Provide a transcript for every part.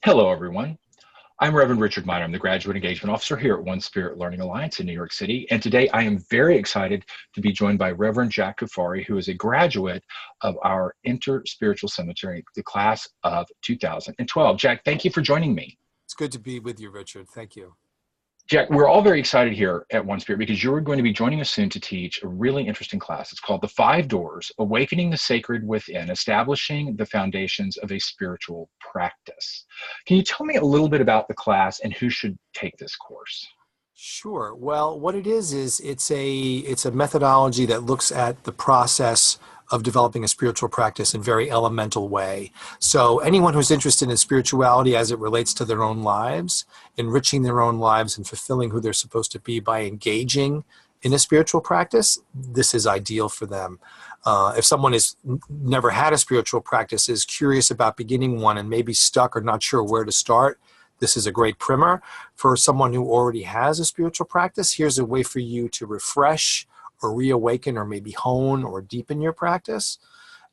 Hello, everyone. I'm Reverend Richard Miner. I'm the Graduate Engagement Officer here at One Spirit Learning Alliance in New York City. And today I am very excited to be joined by Reverend Jack Cuffari, who is a graduate of our Interspiritual Cemetery, the class of 2012. Jack, thank you for joining me. It's good to be with you, Richard. Thank you. Jack, we're all very excited here at One Spirit because you're going to be joining us soon to teach a really interesting class. It's called The Five Doors, Awakening the Sacred Within, Establishing the Foundations of a Spiritual Practice. Can you tell me a little bit about the class and who should take this course? Sure. Well, what it is it's a methodology that looks at the process of developing a spiritual practice in a very elemental way. So anyone who's interested in spirituality as it relates to their own lives, enriching their own lives and fulfilling who they're supposed to be by engaging in a spiritual practice, this is ideal for them. If someone has never had a spiritual practice, is curious about beginning one and maybe stuck or not sure where to start, this is a great primer. For someone who already has a spiritual practice, here's a way for you to refresh or reawaken or maybe hone or deepen your practice.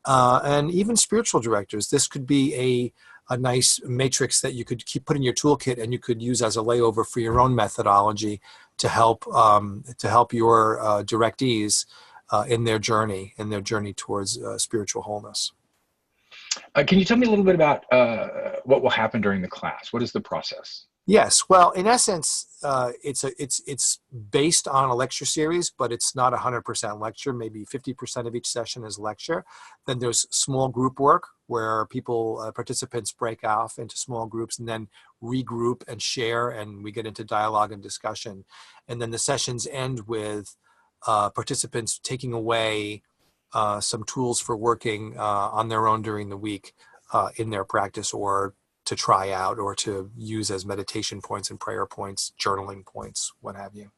And even spiritual directors, this could be a nice matrix that you could keep put in your toolkit and you could use as a layover for your own methodology to help your directees in their journey towards spiritual wholeness. Can you tell me a little bit about what will happen during the class? What is the process? Yes. Well, in essence, it's based on a lecture series, but it's not 100% lecture. Maybe 50% of each session is lecture. Then there's small group work where participants break off into small groups and then regroup and share, and we get into dialogue and discussion. And then the sessions end with participants taking away some tools for working on their own during the week in their practice, or to try out or to use as meditation points and prayer points, journaling points, what have you.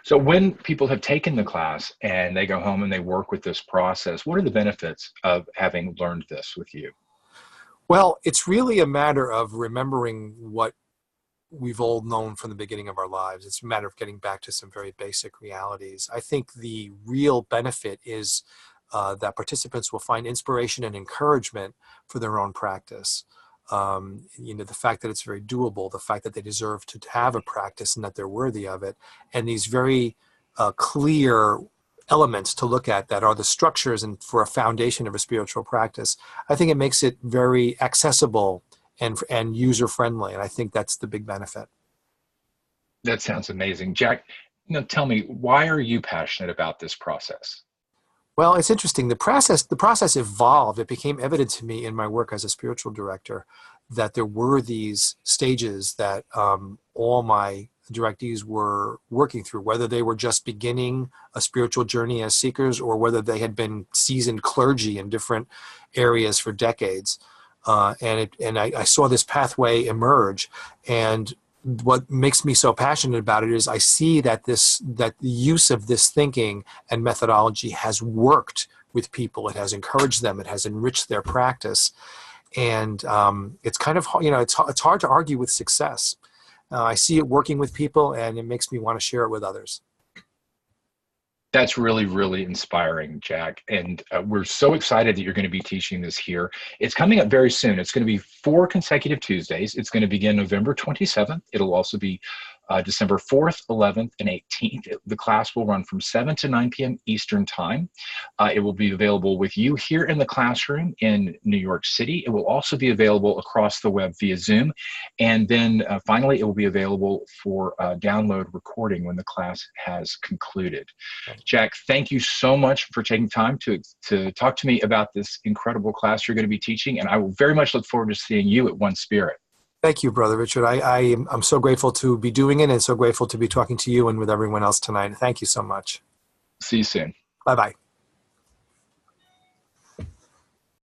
So when people have taken the class and they go home and they work with this process, what are the benefits of having learned this with you? Well, it's really a matter of remembering what we've all known from the beginning of our lives. It's a matter of getting back to some very basic realities. I think the real benefit is that participants will find inspiration and encouragement for their own practice. The fact that it's very doable, the fact that they deserve to have a practice and that they're worthy of it, and these very clear elements to look at that are the structures and for a foundation of a spiritual practice. I think it makes it very accessible and user-friendly, and I think that's the big benefit. That sounds amazing. Jack, tell me, why are you passionate about this process? Well, it's interesting. The process evolved. It became evident to me in my work as a spiritual director that there were these stages that all my directees were working through, whether they were just beginning a spiritual journey as seekers or whether they had been seasoned clergy in different areas for decades. And I saw this pathway emerge, and what makes me so passionate about it is I see that the use of this thinking and methodology has worked with people. It has encouraged them. It has enriched their practice, and it's kind of it's hard to argue with success. I see it working with people, and it makes me want to share it with others. That's really, really inspiring, Jack. And we're so excited that you're going to be teaching this here. It's coming up very soon. It's going to be 4 consecutive Tuesdays. It's going to begin November 27th. It'll also be December 4th, 11th, and 18th. The class will run from 7 to 9 p.m. Eastern Time. It will be available with you here in the classroom in New York City. It will also be available across the web via Zoom. And then finally, it will be available for download recording when the class has concluded. Jack, thank you so much for taking time to talk to me about this incredible class you're going to be teaching. And I will very much look forward to seeing you at One Spirit. Thank you, Brother Richard. I'm so grateful to be doing it and so grateful to be talking to you and with everyone else tonight. Thank you so much. See you soon. Bye-bye.